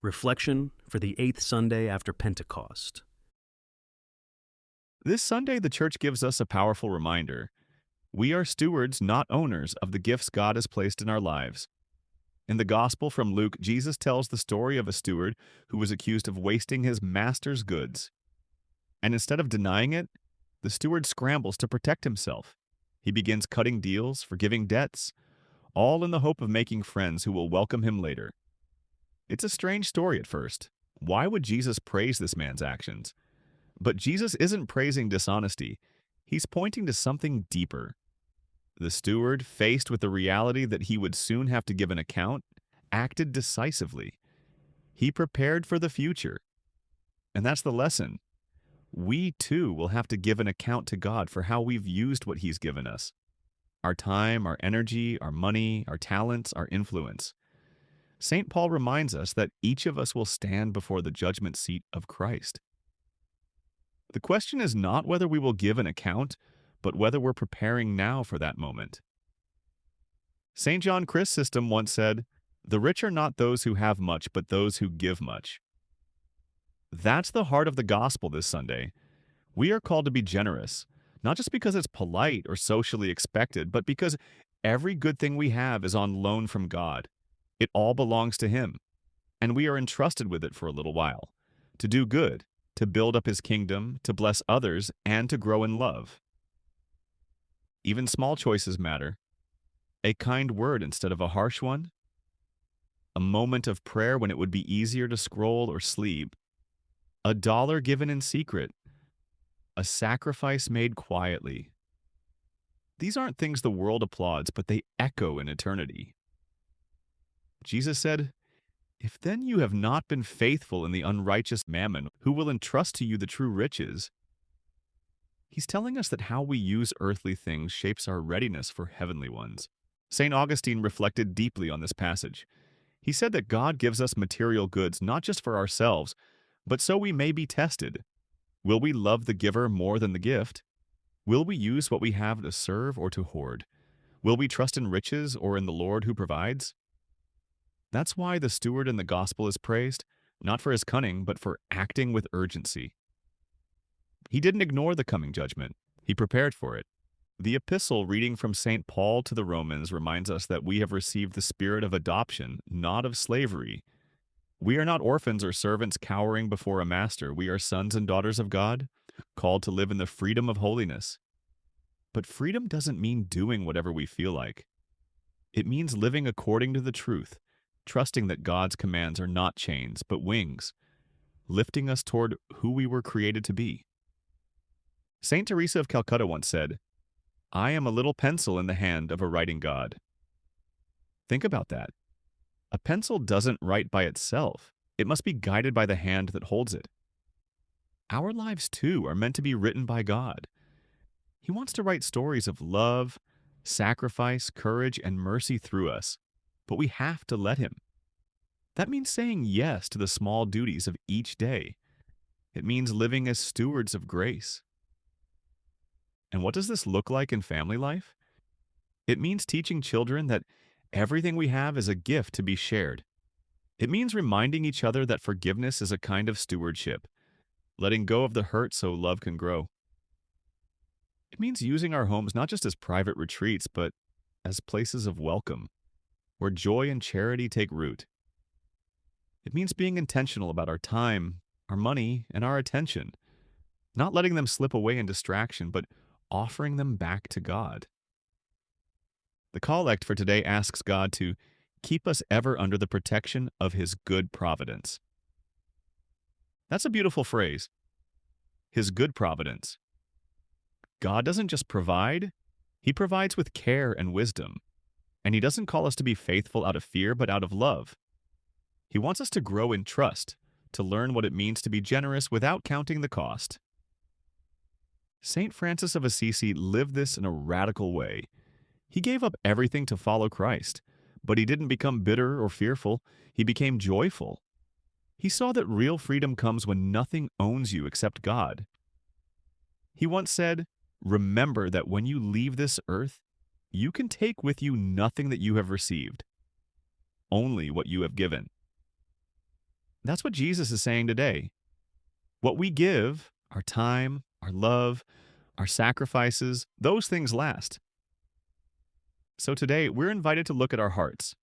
Reflection for the 8th Sunday after Pentecost. This Sunday, the Church gives us a powerful reminder. We are stewards, not owners, of the gifts God has placed in our lives. In the Gospel from Luke, Jesus tells the story of a steward who was accused of wasting his master's goods. And instead of denying it, the steward scrambles to protect himself. He begins cutting deals, forgiving debts, all in the hope of making friends who will welcome him later. It's a strange story at first. Why would Jesus praise this man's actions? But Jesus isn't praising dishonesty. He's pointing to something deeper. The steward, faced with the reality that he would soon have to give an account, acted decisively. He prepared for the future. And that's the lesson. We, too, will have to give an account to God for how we've used what He's given us. Our time, our energy, our money, our talents, our influence. St. Paul reminds us that each of us will stand before the judgment seat of Christ. The question is not whether we will give an account, but whether we're preparing now for that moment. St. John Chrysostom once said, "The rich are not those who have much, but those who give much." That's the heart of the gospel this Sunday. We are called to be generous, not just because it's polite or socially expected, but because every good thing we have is on loan from God. It all belongs to Him, and we are entrusted with it for a little while, to do good, to build up His kingdom, to bless others, and to grow in love. Even small choices matter. A kind word instead of a harsh one, a moment of prayer when it would be easier to scroll or sleep, $1 given in secret, a sacrifice made quietly. These aren't things the world applauds, but they echo in eternity. Jesus said, "If then you have not been faithful in the unrighteous mammon, who will entrust to you the true riches?" He's telling us that how we use earthly things shapes our readiness for heavenly ones. St. Augustine reflected deeply on this passage. He said that God gives us material goods not just for ourselves, but so we may be tested. Will we love the giver more than the gift? Will we use what we have to serve or to hoard? Will we trust in riches or in the Lord who provides? That's why the steward in the gospel is praised, not for his cunning, but for acting with urgency. He didn't ignore the coming judgment. He prepared for it. The epistle reading from St. Paul to the Romans reminds us that we have received the spirit of adoption, not of slavery. We are not orphans or servants cowering before a master. We are sons and daughters of God, called to live in the freedom of holiness. But freedom doesn't mean doing whatever we feel like. It means living according to the truth, trusting that God's commands are not chains, but wings, lifting us toward who we were created to be. St. Teresa of Calcutta once said, "I am a little pencil in the hand of a writing God." Think about that. A pencil doesn't write by itself. It must be guided by the hand that holds it. Our lives, too, are meant to be written by God. He wants to write stories of love, sacrifice, courage, and mercy through us. But we have to let Him. That means saying yes to the small duties of each day. It means living as stewards of grace. And what does this look like in family life? It means teaching children that everything we have is a gift to be shared. It means reminding each other that forgiveness is a kind of stewardship, letting go of the hurt so love can grow. It means using our homes not just as private retreats, but as places of welcome, where joy and charity take root. It means being intentional about our time, our money, and our attention, not letting them slip away in distraction, but offering them back to God. The collect for today asks God to keep us ever under the protection of His good providence. That's a beautiful phrase. His good providence. God doesn't just provide, He provides with care and wisdom. And He doesn't call us to be faithful out of fear, but out of love. He wants us to grow in trust, to learn what it means to be generous without counting the cost. St. Francis of Assisi lived this in a radical way. He gave up everything to follow Christ, but he didn't become bitter or fearful. He became joyful. He saw that real freedom comes when nothing owns you except God. He once said, "Remember that when you leave this earth, you can take with you nothing that you have received, only what you have given." That's what Jesus is saying today. What we give, our time, our love, our sacrifices, those things last. So today, we're invited to look at our hearts.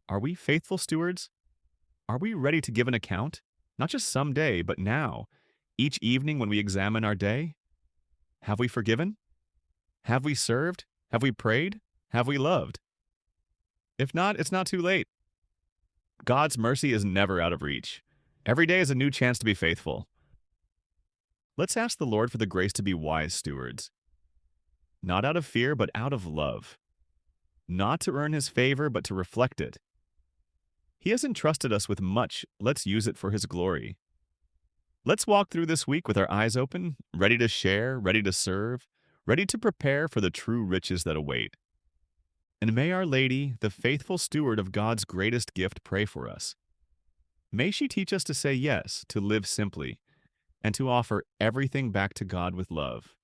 Are we faithful stewards? Are we ready to give an account? Not just someday, but now, each evening when we examine our day? Have we forgiven? Have we served? Have we prayed? Have we loved? If not, it's not too late. God's mercy is never out of reach. Every day is a new chance to be faithful. Let's ask the Lord for the grace to be wise stewards. Not out of fear, but out of love. Not to earn His favor, but to reflect it. He has entrusted us with much. Let's use it for His glory. Let's walk through this week with our eyes open, ready to share, ready to serve, ready to prepare for the true riches that await. And may Our Lady, the faithful steward of God's greatest gift, pray for us. May she teach us to say yes, to live simply, and to offer everything back to God with love.